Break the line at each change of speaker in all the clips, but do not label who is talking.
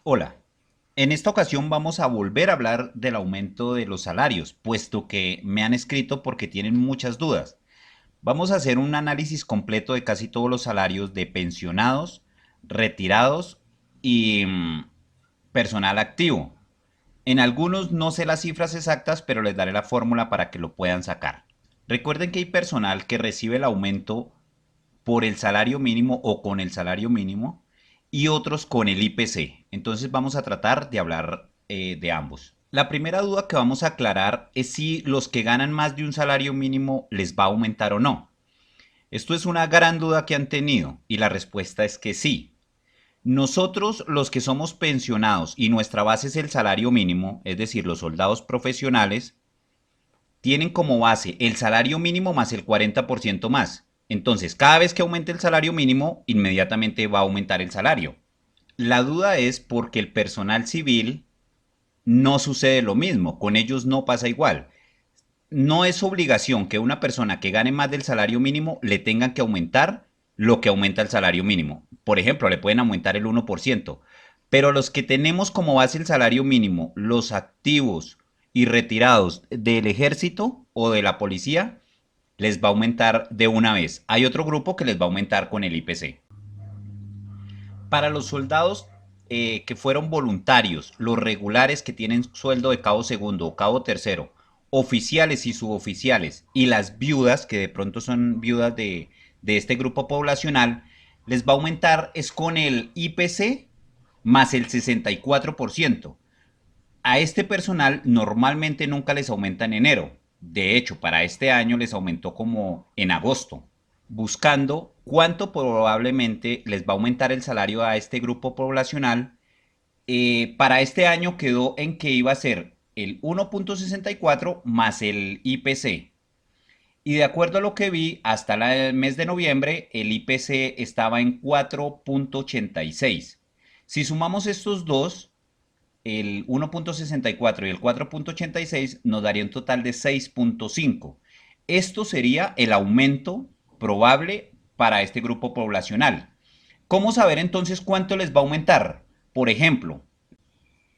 Hola, en esta ocasión vamos a volver a hablar del aumento de los salarios, puesto que me han escrito porque tienen muchas dudas. Vamos a hacer un análisis completo de casi todos los salarios de pensionados, retirados y personal activo. En algunos no sé las cifras exactas, pero les daré la fórmula para que lo puedan sacar. Recuerden que hay personal que recibe el aumento por el salario mínimo o con el salario mínimo y otros con el IPC. Entonces vamos a tratar de hablar de ambos. La primera duda que vamos a aclarar es si los que ganan más de un salario mínimo les va a aumentar o no. Esto es una gran duda que han tenido y la respuesta es que sí. Nosotros, los que somos pensionados y nuestra base es el salario mínimo, es decir, los soldados profesionales, tienen como base el salario mínimo más el 40% más. Entonces, cada vez que aumente el salario mínimo, inmediatamente va a aumentar el salario. La duda es porque el personal civil no sucede lo mismo, con ellos no pasa igual. No es obligación que una persona que gane más del salario mínimo le tengan que aumentar lo que aumenta el salario mínimo. Por ejemplo, le pueden aumentar el 1%. Pero los que tenemos como base el salario mínimo, los activos y retirados del ejército o de la policía, les va a aumentar de una vez. Hay otro grupo que les va a aumentar con el IPC. Para los soldados que fueron voluntarios, los regulares que tienen sueldo de cabo segundo o cabo tercero, oficiales y suboficiales, y las viudas, que de pronto son viudas de este grupo poblacional, les va a aumentar es con el IPC más el 64%. A este personal normalmente nunca les aumenta en enero. De hecho, para este año les aumentó como en agosto, buscando cuánto probablemente les va a aumentar el salario a este grupo poblacional. Para este año quedó en que iba a ser el 1.64 más el IPC. Y de acuerdo a lo que vi, hasta el mes de noviembre el IPC estaba en 4.86. Si sumamos estos dos, el 1.64 y el 4.86 nos daría un total de 6.5. Esto sería el aumento probable para este grupo poblacional. ¿Cómo saber entonces cuánto les va a aumentar? Por ejemplo,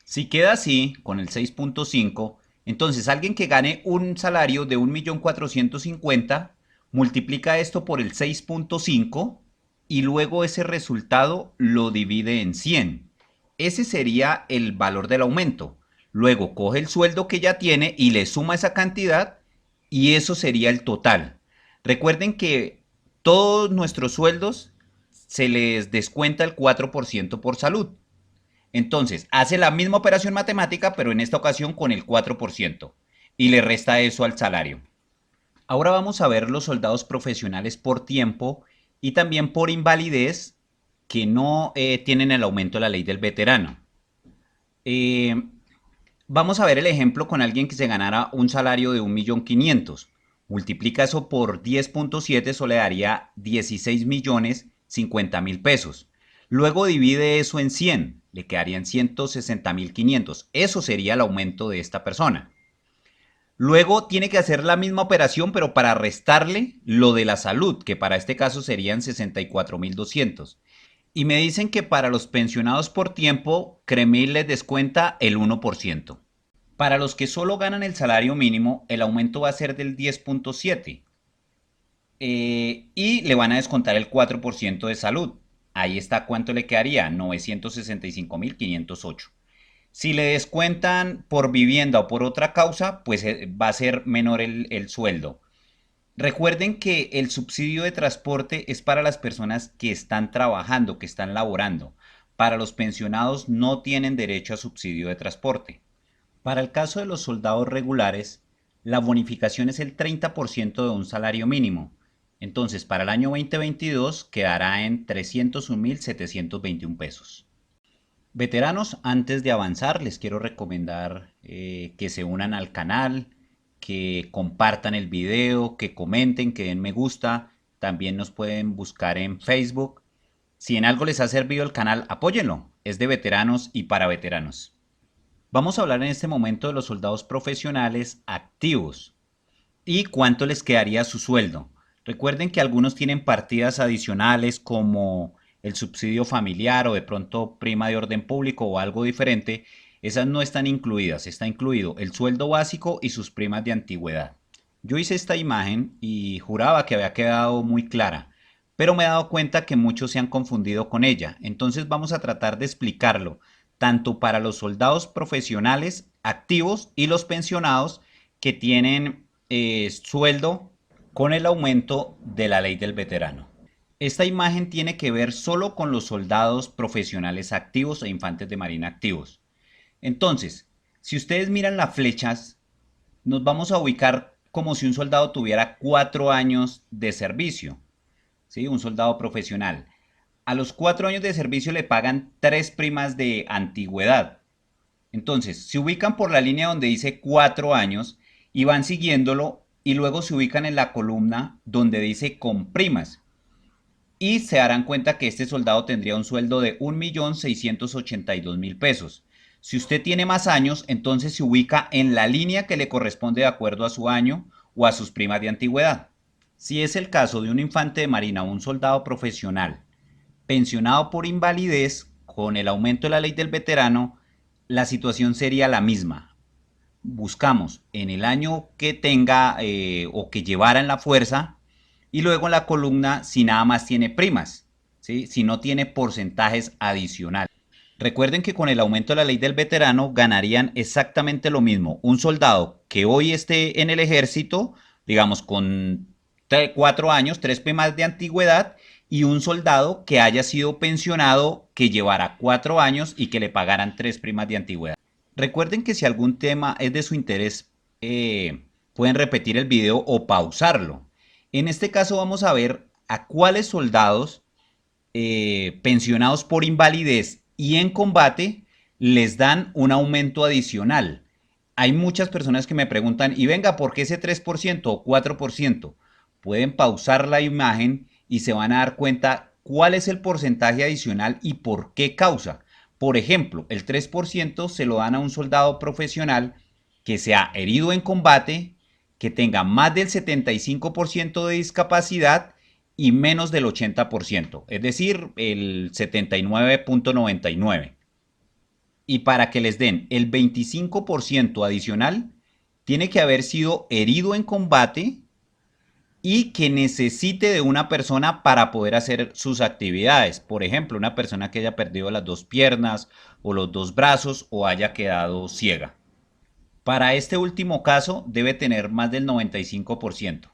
si queda así, con el 6.5, entonces alguien que gane un salario de 1.450.000 multiplica esto por el 6.5 y luego ese resultado lo divide en 100. Ese sería el valor del aumento. Luego coge el sueldo que ya tiene y le suma esa cantidad y eso sería el total. Recuerden que todos nuestros sueldos se les descuenta el 4% por salud. Entonces, hace la misma operación matemática, pero en esta ocasión con el 4%, y le resta eso al salario. Ahora vamos a ver los soldados profesionales por tiempo y también por invalidez que no tienen el aumento de la ley del veterano. Eh, Vamos a ver el ejemplo con alguien que se ganara un salario de 1.500.000. Multiplica eso por 10.7, eso le daría 16.050.000 pesos. Luego divide eso en 100, le quedarían 160.500. Eso sería el aumento de esta persona. Luego tiene que hacer la misma operación, pero para restarle lo de la salud, que para este caso serían 64.200. Y me dicen que para los pensionados por tiempo, Cremil les descuenta el 1%. Para los que solo ganan el salario mínimo, el aumento va a ser del 10.7 y le van a descontar el 4% de salud. Ahí está cuánto le quedaría, 965.508. Si le descuentan por vivienda o por otra causa, pues va a ser menor el sueldo. Recuerden que el subsidio de transporte es para las personas que están trabajando, que están laborando. Para los pensionados no tienen derecho a subsidio de transporte. Para el caso de los soldados regulares, la bonificación es el 30% de un salario mínimo. Entonces, para el año 2022 quedará en 301.721 pesos. Veteranos, antes de avanzar, les quiero recomendar que se unan al canal, que compartan el video, que comenten, que den me gusta. También nos pueden buscar en Facebook. Si en algo les ha servido el canal, apóyenlo. Es de veteranos y para veteranos. Vamos a hablar en este momento de los soldados profesionales activos y cuánto les quedaría su sueldo. Recuerden que algunos tienen partidas adicionales como el subsidio familiar o de pronto prima de orden público o algo diferente, esas no están incluidas, está incluido el sueldo básico y sus primas de antigüedad. Yo hice esta imagen y juraba que había quedado muy clara, pero me he dado cuenta que muchos se han confundido con ella, entonces vamos a tratar de explicarlo, tanto para los soldados profesionales activos y los pensionados que tienen sueldo con el aumento de la ley del veterano. Esta imagen tiene que ver solo con los soldados profesionales activos e infantes de marina activos. Entonces, si ustedes miran las flechas, nos vamos a ubicar como si un soldado tuviera 4 años de servicio, ¿sí? Un soldado profesional. A los 4 años de servicio le pagan 3 primas de antigüedad. Entonces, se ubican por la línea donde dice 4 años y van siguiéndolo y luego se ubican en la columna donde dice con primas. Y se darán cuenta que este soldado tendría un sueldo de 1.682.000 pesos. Si usted tiene más años, entonces se ubica en la línea que le corresponde de acuerdo a su año o a sus primas de antigüedad. Si es el caso de un infante de marina o un soldado profesional pensionado por invalidez, con el aumento de la ley del veterano, la situación sería la misma. Buscamos en el año que tenga o que llevara en la fuerza y luego en la columna si nada más tiene primas, ¿sí? Si no tiene porcentajes adicionales. Recuerden que con el aumento de la ley del veterano ganarían exactamente lo mismo. Un soldado que hoy esté en el ejército, digamos con 4 años, 3 primas de antigüedad, y un soldado que haya sido pensionado, que llevara 4 años y que le pagaran 3 primas de antigüedad. Recuerden que si algún tema es de su interés, pueden repetir el video o pausarlo. En este caso vamos a ver a cuáles soldados pensionados por invalidez y en combate les dan un aumento adicional. Hay muchas personas que me preguntan, y venga, ¿por qué ese 3% o 4%? Pueden pausar la imagen y se van a dar cuenta cuál es el porcentaje adicional y por qué causa. Por ejemplo, el 3% se lo dan a un soldado profesional que sea herido en combate, que tenga más del 75% de discapacidad y menos del 80%, es decir, el 79.99. Y para que les den el 25% adicional, tiene que haber sido herido en combate y que necesite de una persona para poder hacer sus actividades. Por ejemplo, una persona que haya perdido las 2 piernas o los 2 brazos o haya quedado ciega. Para este último caso debe tener más del 95%.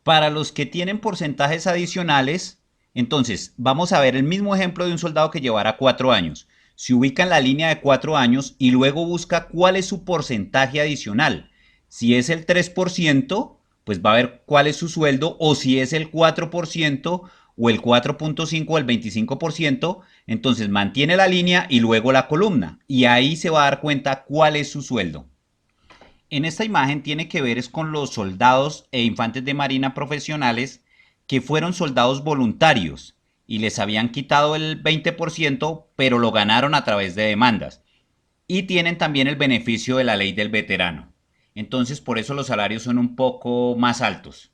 Para los que tienen porcentajes adicionales, entonces vamos a ver el mismo ejemplo de un soldado que llevara 4 años. Se ubica en la línea de 4 años y luego busca cuál es su porcentaje adicional. Si es el 3%, pues va a ver cuál es su sueldo, o si es el 4% o el 4.5 o el 25%, entonces mantiene la línea y luego la columna. Y ahí se va a dar cuenta cuál es su sueldo. En esta imagen tiene que ver es con los soldados e infantes de marina profesionales que fueron soldados voluntarios y les habían quitado el 20%, pero lo ganaron a través de demandas. Y tienen también el beneficio de la ley del veterano. Entonces por eso los salarios son un poco más altos.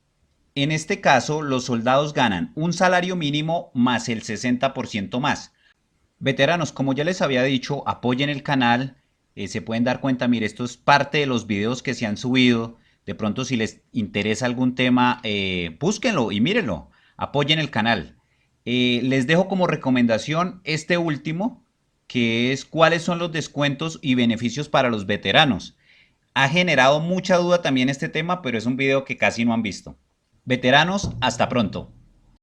En este caso, los soldados ganan un salario mínimo más el 60% más. Veteranos, como ya les había dicho, apoyen el canal. Se pueden dar cuenta, mire, esto es parte de los videos que se han subido. De pronto, si les interesa algún tema, búsquenlo y mírenlo. Apoyen el canal. Les dejo como recomendación este último, que es cuáles son los descuentos y beneficios para los veteranos. Ha generado mucha duda también este tema, pero es un video que casi no han visto. Veteranos, hasta pronto.